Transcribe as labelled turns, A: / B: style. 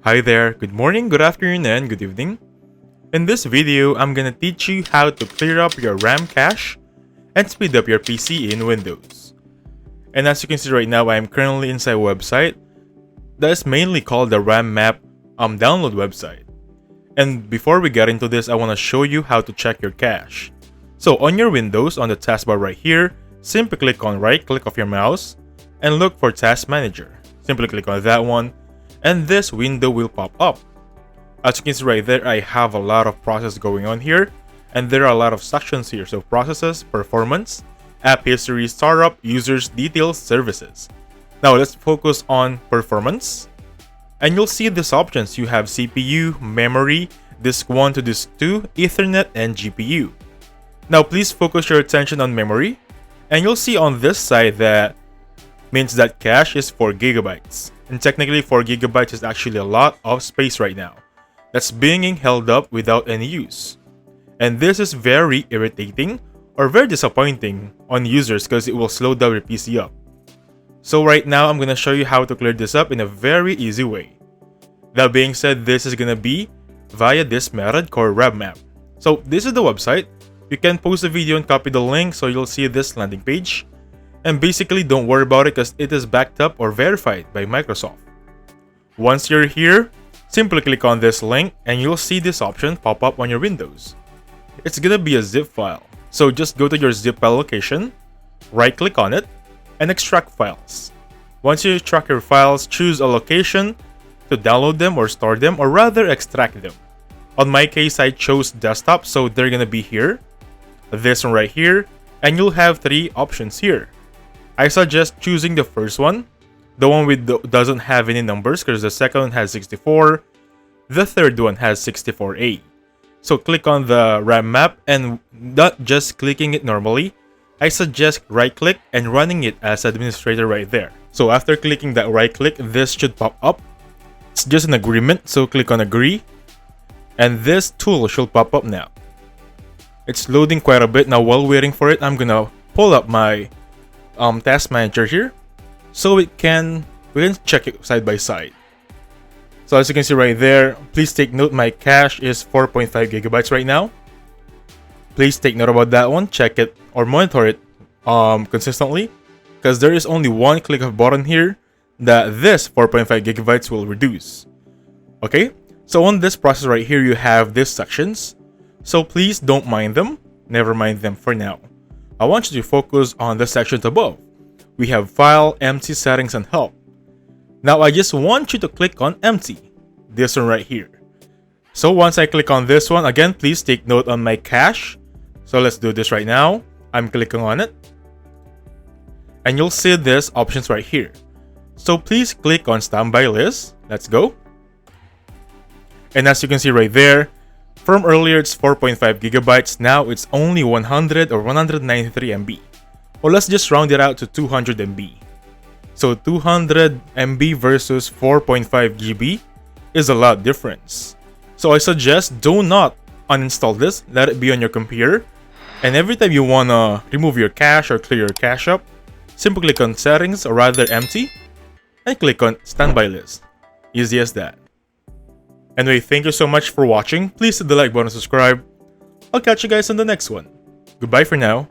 A: Hi there, good morning, good afternoon, and good evening. In this video, I'm gonna teach you how to clear up your RAM cache and speed up your PC in Windows. And as you can see right now, I am currently inside a website that is mainly called the RAM map download website. And before we get into this, I want to show you how to check your cache. So on your Windows, on the taskbar right here, simply click on right click of your mouse and look for Task Manager. Simply click on that one and this window will pop up. As you can see right there, I have a lot of process going on here and there are a lot of sections here. So processes, performance, app history, startup, users, details, services. Now let's focus on performance. And you'll see these options. You have CPU, memory, disk 1 to disk 2, Ethernet, and GPU. Now please focus your attention on memory. And you'll see on this side that means that cache is 4 gigabytes. And technically 4 gigabytes is actually a lot of space right now that's being held up without any use. And this is very irritating or very disappointing on users because it will slow down your PC up. So right now, I'm going to show you how to clear this up in a very easy way. That being said, this is going to be via this method called RevMap. So this is the website. You can post a video and copy the link so you'll see this landing page. And basically, don't worry about it because it is backed up or verified by Microsoft. Once you're here, simply click on this link and you'll see this option pop up on your Windows. It's going to be a zip file. So just go to your zip file location, right click on it, and extract files. Once you extract your files, choose a location to download them or store them, or rather extract them. On my case, I chose desktop, so they're gonna be here, this one right here, and you'll have 3 options here. I suggest choosing the first one, the one with doesn't have any numbers, because the second one has 64, the third one has 64A. So click on the RAM map, and not just clicking it normally, I suggest right click and running it as administrator right there. So after clicking that right click, this should pop up. It's just an agreement, so click on agree. And this tool should pop up now. It's loading quite a bit. Now while waiting for it, I'm gonna pull up my task manager here. So we can check it side by side. So as you can see right there, please take note my cache is 4.5 gigabytes right now. Please take note about that one, check it or monitor it consistently because there is only one click of button here that this 4.5 gigabytes will reduce. Okay, so on this process right here, you have these sections. So please don't mind them, never mind them for now. I want you to focus on the sections above. We have file, empty, settings, and help. Now I just want you to click on empty, this one right here. So once I click on this one, again, please take note on my cache. So let's do this right now. I'm clicking on it. And you'll see these options right here. So please click on standby list. Let's go. And as you can see right there, from earlier it's 4.5 gigabytes. Now it's only 100 or 193 MB. Well, let's just round it out to 200 MB. So 200 MB versus 4.5 GB is a lot difference. So I suggest do not uninstall this. Let it be on your computer. And every time you wanna remove your cache or clear your cache up, simply click on settings or rather empty and click on standby list. Easy as that. Anyway, thank you so much for watching. Please hit the like button and subscribe. I'll catch you guys on the next one. Goodbye for now.